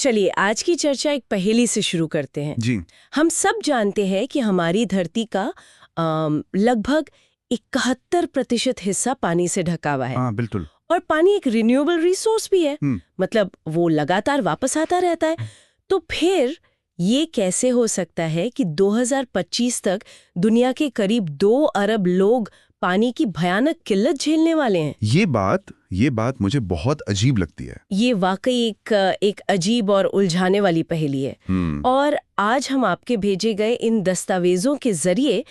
चलिए आज की चर्चा एक पहेली से शुरू करते हैं। जी। हम सब जानते हैं कि हमारी धरती का लगभग 71% हिस्सा पानी से ढका हुआ है। हाँ, बिल्कुल। और पानी एक रिन्यूएबल रिसोर्स भी है, मतलब वो लगातार वापस आता रहता है। तो फिर ये कैसे हो सकता है कि 2025 तक दुनिया के करीब 2 अरब लोग पानी की भयानक किल्लत झेलने वाले हैं? ये बात मुझे बहुत अजीब लगती है। ये वाकई एक अजीब और उलझाने वाली पहेली है। और आज हम आपके भेजे गए इन दस्तावेजों के जरिए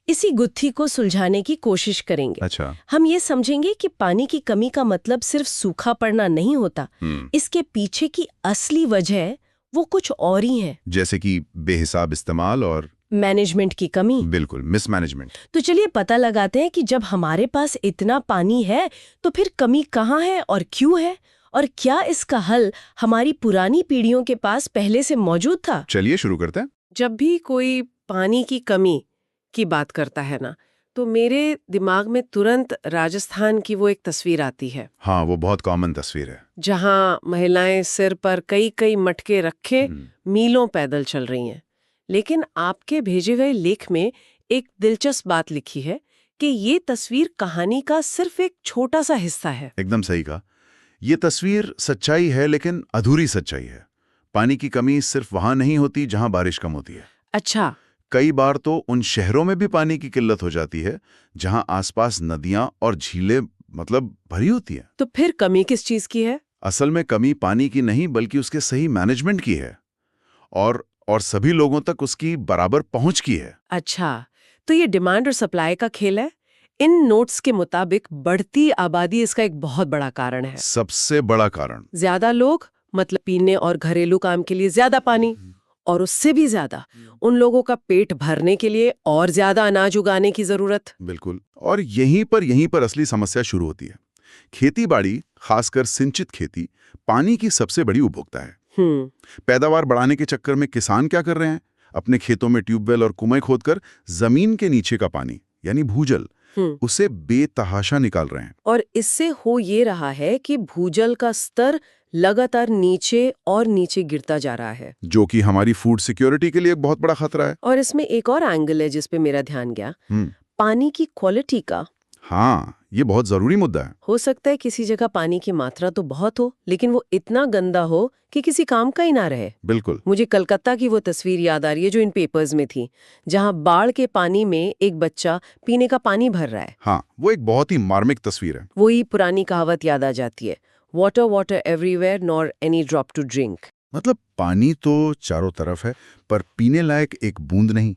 इसी गुत्थी को सुलझाने की कोशिश करेंगे। अच्छा। हम ये समझेंगे कि पानी की कमी का मतलब सिर्फ सूखा पड़ना नहीं होता। इसके पीछे की असली वजह वो कुछ और ही है। जैसे कि बेहिसाब इस्तेमाल और मैनेजमेंट की कमी। बिल्कुल, मिसमैनेजमेंट। तो चलिए पता लगाते हैं कि जब हमारे पास इतना पानी है तो फिर कमी कहाँ है और क्यों है, और क्या इसका हल हमारी पुरानी पीढ़ियों के पास पहले से मौजूद था। चलिए शुरू करते हैं। जब भी कोई पानी की कमी की बात करता है ना, तो मेरे दिमाग में तुरंत राजस्थान की वो एक तस्वीर आती है। हाँ, वो बहुत कॉमन तस्वीर है। जहाँ महिलाएं सिर पर कई कई मटके रखे मीलों पैदल चल रही हैं। लेकिन आपके भेजे गए लेख में एक दिलचस्प बात लिखी है कि ये तस्वीर कहानी का सिर्फ एक छोटा सा हिस्सा है। एकदम सही कहा। ये तस्वीर सच्चाई है, लेकिन अधूरी सच्चाई है। पानी की कमी सिर्फ वहां नहीं होती जहां बारिश कम होती है। अच्छा। कई बार तो उन शहरों में भी पानी की किल्लत हो जाती है जहां आसपास नदियां और झीलें भरी होती है। तो फिर कमी किस चीज की है? असल में कमी पानी की नहीं, बल्कि उसके सही मैनेजमेंट की है और सभी लोगों तक उसकी बराबर पहुंच की है। अच्छा, तो ये डिमांड और सप्लाई का खेल है। इन नोट्स के मुताबिक बढ़ती आबादी इसका एक बहुत बड़ा कारण है। सबसे बड़ा कारण। ज्यादा लोग मतलब पीने और घरेलू काम के लिए ज्यादा पानी, और उससे भी ज्यादा उन लोगों का पेट भरने के लिए और ज्यादा अनाज उगाने की जरूरत। बिल्कुल। और यहीं पर असली समस्या शुरू होती है। खेती-बाड़ी, खासकर सिंचित खेती, पानी की सबसे बड़ी उपभोक्ता है। पैदावार बढ़ाने के चक्कर में किसान क्या कर रहे हैं? अपने खेतों में ट्यूबवेल और कुएं खोदकर जमीन के नीचे का पानी यानी भूजल उसे बेतहाशा निकाल रहे हैं। और इससे हो ये रहा है कि भूजल का स्तर लगातार नीचे और नीचे गिरता जा रहा है, जो कि हमारी फूड सिक्योरिटी के लिए एक बहुत बड़ा खतरा है। और इसमें एक और एंगल है जिस पे मेरा ध्यान गया, पानी की क्वालिटी का। हाँ, ये बहुत जरूरी मुद्दा है। हो सकता है किसी जगह पानी की मात्रा तो बहुत हो, लेकिन वो इतना गंदा हो कि किसी काम का ही ना रहे। बिल्कुल। मुझे कलकत्ता की वो तस्वीर याद आ रही है जो इन पेपर्स में थी, जहाँ बाढ़ के पानी में एक बच्चा पीने का पानी भर रहा है। हाँ, वो एक बहुत ही मार्मिक तस्वीर है। वही पुरानी कहावत याद आ जाती है, water water everywhere nor any drop to drink. मतलब पानी तो चारों तरफ है, पर पीने लायक एक बूंद नहीं।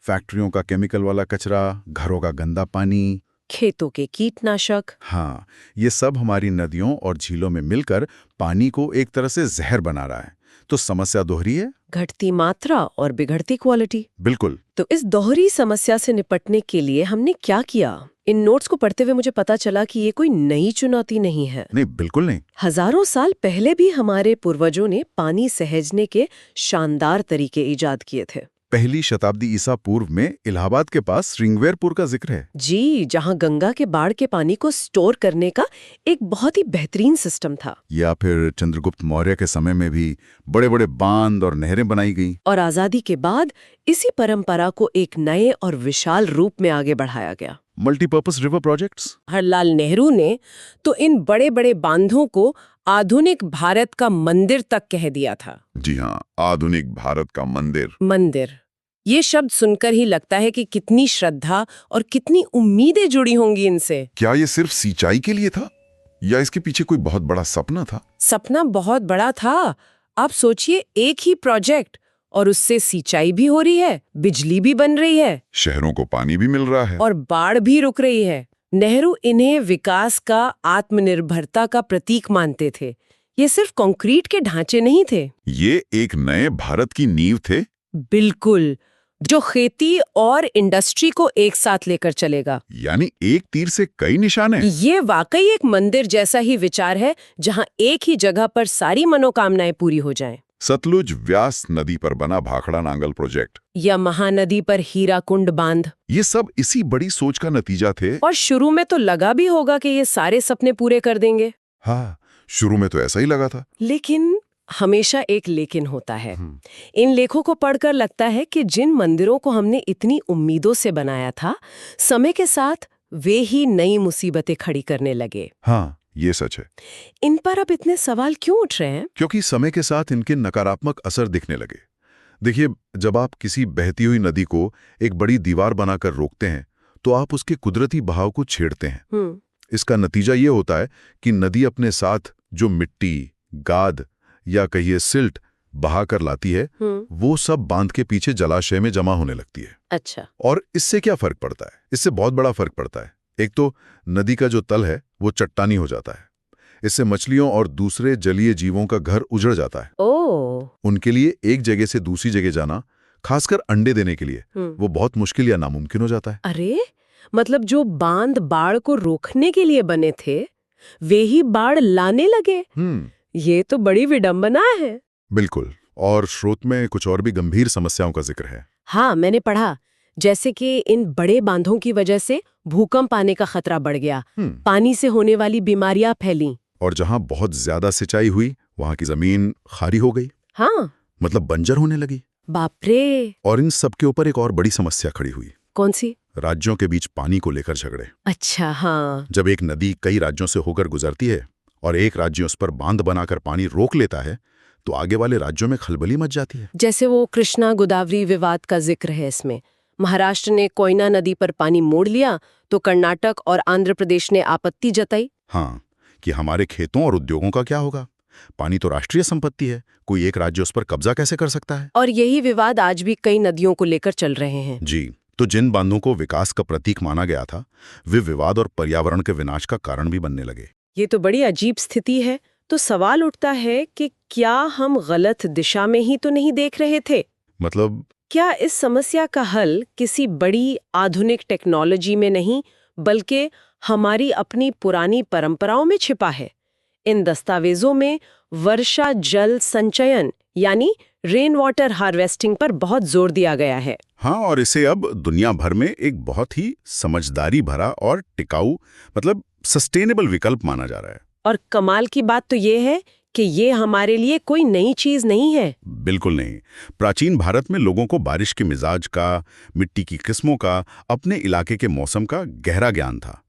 फैक्ट्रियों का केमिकल वाला कचरा, घरों का गंदा पानी, खेतों के कीटनाशक। हाँ, ये सब हमारी नदियों और झीलों में मिलकर पानी को एक तरह से जहर बना रहा है। तो समस्या दोहरी है, घटती मात्रा और बिगड़ती क्वालिटी। बिल्कुल। तो इस दोहरी समस्या से निपटने के लिए हमने क्या किया? इन नोट्स को पढ़ते हुए मुझे पता चला कि ये कोई नई चुनौती नहीं है। नहीं, बिल्कुल नहीं। हजारों साल पहले भी हमारे पूर्वजों ने पानी सहेजने के शानदार तरीके इजाद किए थे। पहली शताब्दी ईसा पूर्व में इलाहाबाद के पास श्रृंगवेरपुर का जिक्र है। जी, जहां गंगा के बाढ़ के पानी को स्टोर करने का एक बहुत ही बेहतरीन सिस्टम था। या फिर चंद्रगुप्त मौर्य के समय में भी बड़े बड़े बांध और नहरें बनाई गई। और आजादी के बाद इसी परंपरा को एक नए और विशाल रूप में आगे बढ़ाया गया। Multipurpose river projects. Harlal Nehru ने तो इन बड़े बड़े बांधों को आधुनिक भारत का मंदिर तक कह दिया था। जी हाँ, आधुनिक भारत का मंदिर। ये शब्द सुनकर ही लगता है कि कितनी श्रद्धा और कितनी उम्मीदें जुड़ी होंगी इनसे। क्या ये सिर्फ सिंचाई के लिए था या इसके पीछे कोई बहुत बड़ा सपना था? सपना बहुत बड़ा था। आप सोचिए, एक ही प्रोजेक्ट और उससे सिंचाई भी हो रही है, बिजली भी बन रही है, शहरों को पानी भी मिल रहा है और बाढ़ भी रुक रही है। नेहरू इन्हें विकास का, आत्मनिर्भरता का प्रतीक मानते थे। ये सिर्फ कंक्रीट के ढांचे नहीं थे, ये एक नए भारत की नींव थे। बिल्कुल, जो खेती और इंडस्ट्री को एक साथ लेकर चलेगा। यानी एक तीर से कई निशाने। ये वाकई एक मंदिर जैसा ही विचार है, जहां एक ही जगह पर सारी मनोकामनाएं पूरी हो जाएं। सतलुज व्यास नदी पर बना भाखड़ा नांगल प्रोजेक्ट या महानदी पर हीराकुंड बांध, ये सब इसी बड़ी सोच का नतीजा थे। और शुरू में तो लगा भी होगा कि ये सारे सपने पूरे कर देंगे। हाँ, शुरू में तो ऐसा ही लगा था। लेकिन हमेशा एक लेकिन होता है। इन लेखों को पढ़कर लगता है कि जिन मंदिरों को हमने इतनी उम्मीदों से बनाया था, समय के साथ वे ही नई मुसीबतें खड़ी करने लगे। हाँ, ये सच है। इन पर अब इतने सवाल क्यों उठ रहे हैं? क्योंकि समय के साथ इनके नकारात्मक असर दिखने लगे। देखिए, जब आप किसी बहती हुई नदी को एक बड़ी दीवार बनाकर रोकते हैं, तो आप उसके कुदरती बहाव को छेड़ते हैं। इसका नतीजा ये होता है कि नदी अपने साथ जो मिट्टी, गाद या कहिए सिल्ट बहा कर लाती है, वो सब बांध के पीछे जलाशय में जमा होने लगती है। अच्छा। और इससे क्या फर्क पड़ता है? इससे बहुत बड़ा फर्क पड़ता है। एक तो नदी का जो तल है वो चट्टानी हो जाता है। इससे मछलियों और दूसरे जलीय जीवों का घर उजड़ जाता है। उनके लिए एक जगह से दूसरी जगह जाना, खासकर अंडे देने के लिए, वो बहुत मुश्किल या नामुमकिन हो जाता है। अरे, मतलब जो बांध बाढ़ को रोकने के लिए बने थे, वे ही बाढ़ लाने लगे। ये तो बड़ी विडंबना है। बिल्कुल। और स्रोत में कुछ और भी गंभीर समस्याओं का जिक्र है। हाँ, मैंने पढ़ा, जैसे कि इन बड़े बांधों की वजह से भूकंप आने का खतरा बढ़ गया, पानी से होने वाली बीमारियां फैली, और जहां बहुत ज्यादा सिंचाई हुई, वहां की जमीन खारी हो गई। हाँ, मतलब बंजर होने लगी। बाप रे। और इन सब के ऊपर एक और बड़ी समस्या खड़ी हुई। कौन सी? राज्यों के बीच पानी को लेकर झगड़े। अच्छा, हाँ। जब एक नदी कई राज्यों से होकर गुजरती है और एक राज्य उस पर बांध बनाकर पानी रोक लेता है, तो आगे वाले राज्यों में खलबली मच जाती है। जैसे वो कृष्णा गोदावरी विवाद का जिक्र है इसमें। महाराष्ट्र ने कोयना नदी पर पानी मोड़ लिया, तो कर्नाटक और आंध्र प्रदेश ने आपत्ति जताई। हाँ, कि हमारे खेतों और उद्योगों का क्या होगा? पानी तो राष्ट्रीय संपत्ति है, कोई एक राज्य उस पर कब्जा कैसे कर सकता है? और यही विवाद आज भी कई नदियों को लेकर चल रहे हैं। जी, तो जिन बांधों को विकास का प्रतीक माना गया था, वे विवाद और पर्यावरण के विनाश का कारण भी बनने लगे। ये तो बड़ी अजीब स्थिति है। तो सवाल उठता है कि क्या हम गलत दिशा में ही तो नहीं देख रहे थे? मतलब क्या इस समस्या का हल किसी बड़ी आधुनिक टेक्नोलॉजी में नहीं, बल्कि हमारी अपनी पुरानी परंपराओं में छिपा है? इन दस्तावेजों में वर्षा जल संचयन यानी रेन वाटर हार्वेस्टिंग पर बहुत जोर दिया गया है। हाँ, और इसे अब दुनिया भर में एक बहुत ही समझदारी भरा और टिकाऊ, मतलब सस्टेनेबल विकल्प माना जा रहा है। और कमाल की बात तो ये है कि ये हमारे लिए कोई नई चीज नहीं है। बिल्कुल नहीं। प्राचीन भारत में लोगों को बारिश के मिजाज का, मिट्टी की किस्मों का, अपने इलाके के मौसम का गहरा ज्ञान था,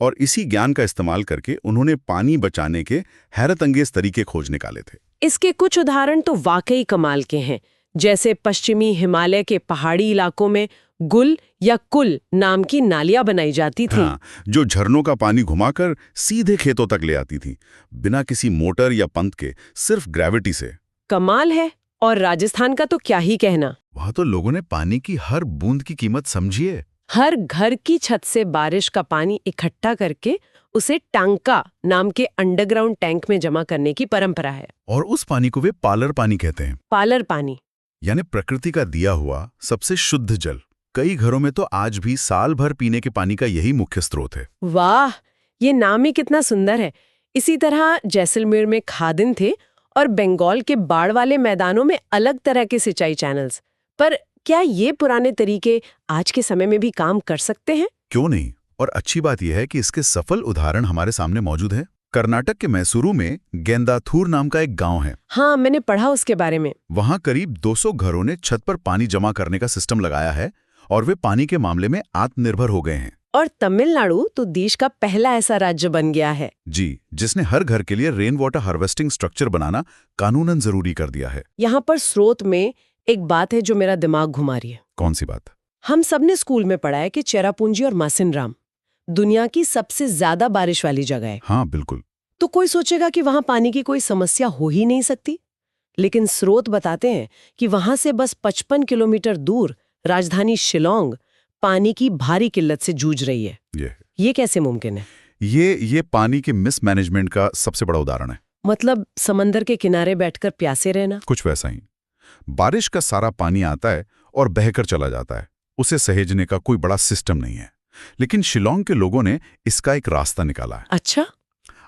और इसी ज्ञान का इस्तेमाल करके उन्होंने पानी बचाने के हैरतअंगेज तरीके खोज निकाले थे। इसके कुछ उदाहरण तो वाकई कमाल के हैं, जैसे पश्चिमी हिमालय के पहाड़ी इलाकों में गुल या कुल नाम की नालियां बनाई जाती थी। हाँ, जो झरनों का पानी घुमाकर सीधे खेतों तक ले आती थी, बिना किसी मोटर या पंप के, सिर्फ ग्रेविटी से। कमाल है। और राजस्थान का तो क्या ही कहना। वहां तो लोगों ने पानी की हर बूंद की कीमत समझी है। हर घर की छत से बारिश का पानी इकट्ठा करके उसे टांका नाम के अंडरग्राउंड टैंक में जमा करने की परंपरा है। और उस पानी को वे पालर पानी कहते हैं। पालर पानी यानी प्रकृति का दिया हुआ सबसे शुद्ध जल। कई घरों में तो आज भी साल भर पीने के पानी का यही मुख्य स्रोत है। वाह, ये नाम ही कितना सुंदर है। इसी तरह जैसलमेर में खादिन थे और बंगाल के बाढ़ वाले मैदानों में अलग तरह के सिंचाई चैनल्स। पर क्या ये पुराने तरीके आज के समय में भी काम कर सकते हैं? क्यों नहीं। और अच्छी बात यह है कि इसके सफल उदाहरण हमारे सामने मौजूद है। कर्नाटक के मैसूरू में गेंदाथूर नाम का एक गांव है। हाँ, मैंने पढ़ा उसके बारे में। वहां करीब 200 घरों ने छत पर पानी जमा करने का सिस्टम लगाया है और वे पानी के मामले में आत्मनिर्भर हो गए हैं। और तमिलनाडु तो देश का पहला ऐसा राज्य बन गया है जी, जिसने हर घर के लिए रेन वाटर हार्वेस्टिंग स्ट्रक्चर बनाना कानूनन जरूरी कर दिया है। यहाँ पर स्रोत में एक बात है जो मेरा दिमाग घुमा रही है। कौन सी बात? हम सबने स्कूल में पढ़ा है कि चेरापूंजी और मासिनराम दुनिया की सबसे ज्यादा बारिश वाली जगह है। हाँ, बिल्कुल। तो कोई सोचेगा कि वहां पानी की कोई समस्या हो ही नहीं सकती, लेकिन स्रोत बताते हैं कि वहां से बस 55 किलोमीटर दूर राजधानी शिलोंग पानी की भारी किल्लत से जूझ रही है। ये कैसे मुमकिन है? ये पानी के मिसमैनेजमेंट का सबसे बड़ा उदाहरण है। मतलब समंदर के किनारे बैठकर प्यासे रहना। कुछ वैसा ही। बारिश का सारा पानी आता है और बहकर चला जाता है, उसे सहेजने का कोई बड़ा सिस्टम नहीं है। लेकिन शिलोंग के लोगों ने इसका एक रास्ता निकाला है। अच्छा।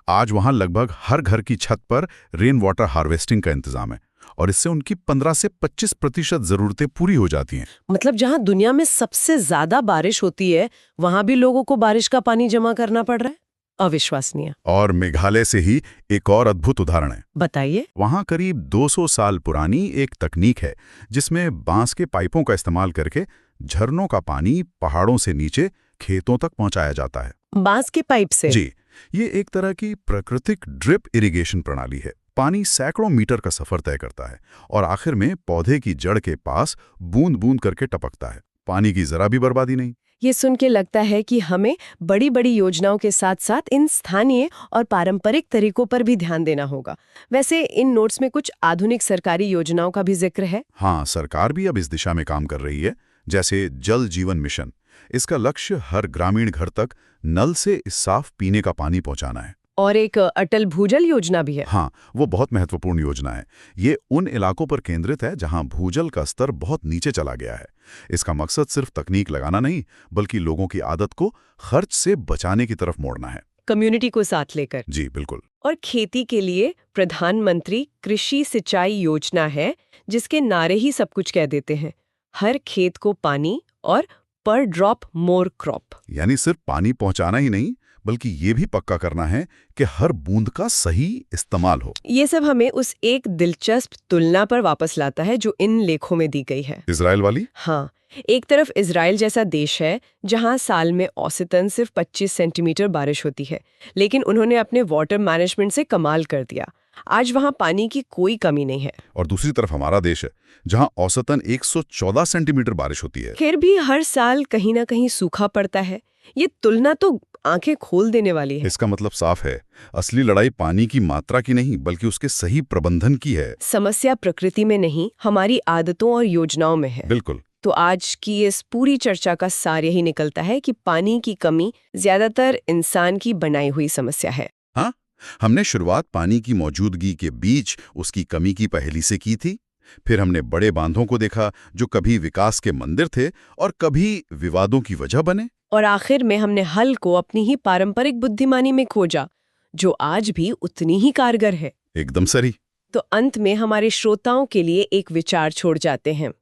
आज वहां लगभग हर घर की छत पर रेन वाटर हार्वेस्टिंग का इंतजाम है और इससे उनकी 15 से 25% जरूरतें पूरी हो जाती हैं। मतलब जहां दुनिया में सबसे ज्यादा बारिश होती है, वहां भी लोगों को बारिश का पानी जमा करना पड़ रहा है। अविश्वसनीय। और मेघालय से ही एक और अद्भुत उदाहरण है। बताइए। वहाँ करीब 200 साल पुरानी एक तकनीक है जिसमें बांस के पाइपों का इस्तेमाल करके झरनों का पानी पहाड़ों से नीचे खेतों तक पहुंचाया जाता है। बांस के पाइप से? जी, ये एक तरह की प्राकृतिक ड्रिप इरिगेशन प्रणाली है। पानी सैकड़ों मीटर का सफर तय करता है और आखिर में पौधे की जड़ के पास बूंद बूंद करके टपकता है। पानी की जरा भी बर्बादी नहीं। ये सुन के लगता है कि हमें बड़ी बड़ी योजनाओं के साथ साथ इन स्थानीय और पारंपरिक तरीकों पर भी ध्यान देना होगा। वैसे इन नोट्स में कुछ आधुनिक सरकारी योजनाओं का भी जिक्र है। हाँ, सरकार भी अब इस दिशा में काम कर रही है, जैसे जल जीवन मिशन। इसका लक्ष्य हर ग्रामीण घर तक नल से साफ पीने का पानी पहुंचाना है। और एक अटल भूजल योजना भी है। हाँ, वो बहुत महत्वपूर्ण योजना है। ये उन इलाकों पर केंद्रित है जहां भूजल का स्तर बहुत नीचे चला गया है। इसका मकसद सिर्फ तकनीक लगाना नहीं, बल्कि लोगों की आदत को खर्च से बचाने की तरफ मोड़ना है। कम्युनिटी को साथ लेकर। जी बिल्कुल। और खेती के लिए प्रधानमंत्री कृषि सिंचाई योजना है, जिसके नारे ही सब कुछ कह देते हैं। हर खेत को पानी और पर ड्रॉप मोर क्रॉप। यानी सिर्फ पानी पहुंचाना ही नहीं, बल्कि ये भी पक्का करना है कि हर बूंद का सही इस्तेमाल हो। ये सब हमें उस एक दिलचस्प तुलना पर वापस लाता है जो इन लेखों में दी गई है। इजराइल वाली? हाँ, एक तरफ इजराइल जैसा देश है जहां साल में औसतन सिर्फ 25 सेंटीमीटर बारिश होती है, लेकिन उन्होंने अपने वाटर मैनेजमेंट से कमाल कर दिया। आज वहां पानी की कोई कमी नहीं है। और दूसरी तरफ हमारा देश है जहां औसतन 114 सेंटीमीटर बारिश होती है। फिर भी हर साल कहीं ना कहीं सूखा पड़ता है। ये तुलना तो आंखें खोल देने वाली है। इसका मतलब साफ है, असली लड़ाई पानी की मात्रा की नहीं, बल्कि उसके सही प्रबंधन की है। समस्या प्रकृति में नहीं, हमारी आदतों और योजनाओं में है। बिल्कुल। तो आज की इस पूरी चर्चा का सार यही निकलता है कि पानी की कमी ज्यादातर इंसान की बनाई हुई समस्या है। हाँ, हमने शुरुआत पानी की मौजूदगी के बीच उसकी कमी की पहेली से की थी। फिर हमने बड़े बांधों को देखा जो कभी विकास के मंदिर थे और कभी विवादों की वजह बने। और आखिर में हमने हल को अपनी ही पारंपरिक बुद्धिमानी में खोजा, जो आज भी उतनी ही कारगर है। एकदम सही। तो अंत में हमारे श्रोताओं के लिए एक विचार छोड़ जाते हैं।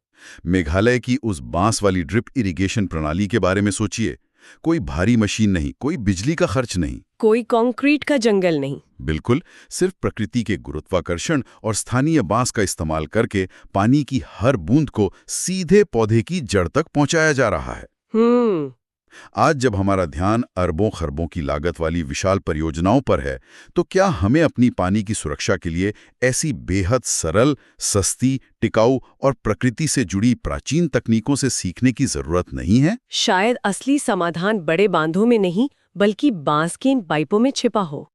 मेघालय की उस बांस वाली ड्रिप इरिगेशन प्रणाली के बारे में सोचिए। कोई भारी मशीन नहीं, कोई बिजली का खर्च नहीं, कोई कंक्रीट का जंगल नहीं। बिल्कुल, सिर्फ प्रकृति के गुरुत्वाकर्षण और स्थानीय बांस का इस्तेमाल करके पानी की हर बूंद को सीधे पौधे की जड़ तक पहुंचाया जा रहा है। आज जब हमारा ध्यान अरबों खरबों की लागत वाली विशाल परियोजनाओं पर है, तो क्या हमें अपनी पानी की सुरक्षा के लिए ऐसी बेहद सरल, सस्ती, टिकाऊ और प्रकृति से जुड़ी प्राचीन तकनीकों से सीखने की जरूरत नहीं है? शायद असली समाधान बड़े बांधों में नहीं, बल्कि बांस के इन पाइपों में छिपा हो।